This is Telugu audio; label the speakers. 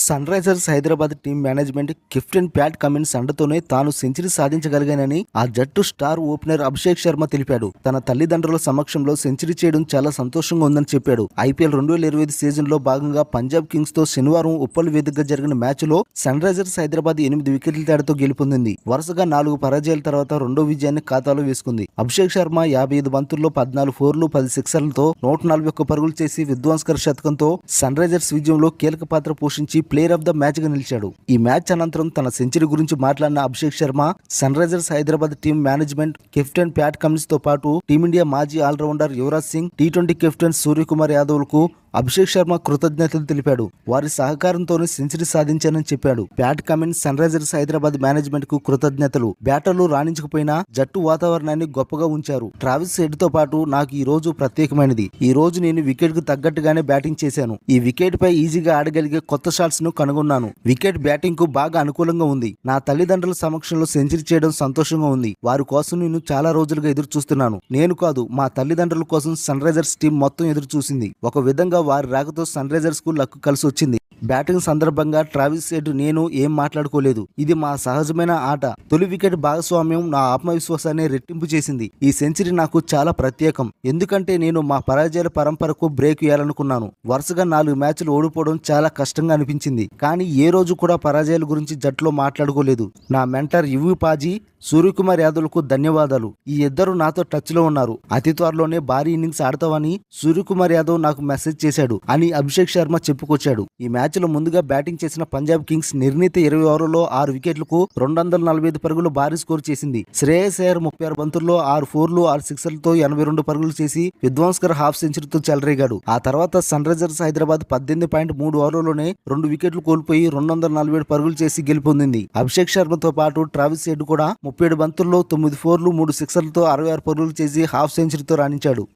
Speaker 1: Sun Risers Hyderabad team management captain Pat Cummins అండతోనే తాను సెంచరీ సాధించగలిగానని ఆ జట్టు స్టార్ ఓపెనర్ అభిషేక్ శర్మ తెలిపాడు. తన తల్లిదండ్రుల సమక్షంలో సెంచరీ చేయడం చాలా సంతోషంగా ఉందని చెప్పాడు. ఐపీఎల్ 2025 సీజన్ లో భాగంగా పంజాబ్ కింగ్స్ తో శనివారం ఉప్పల్ వేదికగా జరిగిన మ్యాచ్ లో సన్ రైజర్స్ హైదరాబాద్ 8 వికెట్ల తేడాతో గెలుపొందింది. వరుసగా 4 పరాజయాల తర్వాత రెండో విజయాన్ని ఖాతాలో వేసుకుంది. అభిషేక్ శర్మ 55 బంతుల్లో 14 ఫోర్లు 10 సిక్సర్లతో 141 పరుగులు చేసి విధ్వంసకర శతకంతో సన్ రైజర్స్ విజయంలో కీలక పాత్ర పోషించి ప్లేయర్ ఆఫ్ ద మ్యాచ్ గా నిలిచాడు. ఈ మ్యాచ్ అనంతరం తన సెంచరీ గురించి మాట్లాడిన Abhishek Sharma sun Risers Hyderabad team management captain Pat Cummins తో పాటు టీమిండియా మాజీ ఆల్రౌండర్ యువరాజ్ సింగ్, టీ20 కెప్టెన్ సూర్యకుమార్ యాదవ్ లకు అభిషేక్ శర్మ కృతజ్ఞతలు తెలిపాడు. వారి సహకారంతోనే సెంచరీ సాధించానని చెప్పాడు. Pat Cummins sun Risers Hyderabad management కు కృతజ్ఞతలు. బ్యాటర్లు రాణించకపోయినా జట్టు వాతావరణాన్ని గొప్పగా ఉంచారు. ట్రావిస్ హెడ్ తో పాటు నాకు ఈ రోజు ప్రత్యేకమైనది. ఈ రోజు నేను వికెట్ కు తగ్గట్టుగానే బ్యాటింగ్ చేశాను. ఈ వికెట్ పై ఈజీగా ఆడగలిగే కొత్త షాట్స్ ను కనుగొన్నాను. వికెట్ బ్యాటింగ్ కు బాగా అనుకూలంగా ఉంది. నా తల్లిదండ్రుల సమక్షంలో సెంచరీ చేయడం సంతోషంగా ఉంది. వారి కోసం నేను చాలా రోజులుగా ఎదురు చూస్తున్నాను. నేను కాదు, మా తల్లిదండ్రుల కోసం సన్ రైజర్స్ టీం మొత్తం ఎదురు చూసింది. ఒక విధంగా వారి రాకతో సన్ రైజర్స్ కు లక్కు కలిసి వచ్చింది. బ్యాటింగ్ సందర్భంగా ట్రావిస్ హెడ్ నేను ఏం మాట్లాడుకోలేదు. ఇది మా సహజమైన ఆట. తొలి వికెట్ భాగస్వామ్యం నా ఆత్మవిశ్వాసాన్ని రెట్టింపు చేసింది. ఈ సెంచరీ నాకు చాలా ప్రత్యేకం. ఎందుకంటే నేను మా పరాజయాల పరంపరకు బ్రేక్ వేయాలనుకున్నాను. వరుసగా 4 మ్యాచ్లు ఓడిపోవడం చాలా కష్టంగా అనిపించింది. కానీ ఏ రోజు కూడా పరాజయాల గురించి జట్టులో మాట్లాడుకోలేదు. నా మెంటర్ యువి పాజీ, సూర్యకుమార్ యాదవ్లకు ధన్యవాదాలు. ఈ ఇద్దరు నాతో టచ్ లో ఉన్నారు. అతి త్వరలోనే భారీ ఇన్నింగ్స్ ఆడతావని సూర్యకుమార్ యాదవ్ నాకు మెసేజ్ చేశాడు అని అభిషేక్ శర్మ చెప్పుకొచ్చాడు. ఈ మ్యాచ్ లో ముందుగా బ్యాటింగ్ చేసిన పంజాబ్ కింగ్స్ నిర్ణీత 20 ఓవర్లలో 6 వికెట్లకు 245 పరుగులు భారీ స్కోర్ చేసింది. శ్రేయస్ అయ్యర్ 36 బంతుల్లో 6 ఫోర్లు 6 సిక్సర్లతో 82 పరుగులు చేసి విధ్వంసకర హాఫ్ సెంచరీతో చెలరేగాడు. ఆ తర్వాత సన్ రైజర్స్ హైదరాబాద్ 18.3 ఓవర్లలోనే 2 వికెట్లు కోల్పోయి 247 పరుగులు చేసి గెలుపొందింది. అభిషేక్ శర్మతో పాటు ట్రావిస్ హెడ్ కూడా 37 బంతుల్లో 9 ఫోర్లు 3 సిక్సర్లతో 66 పరుగులు చేసి హాఫ్ సెంచరీతో రాణించాడు.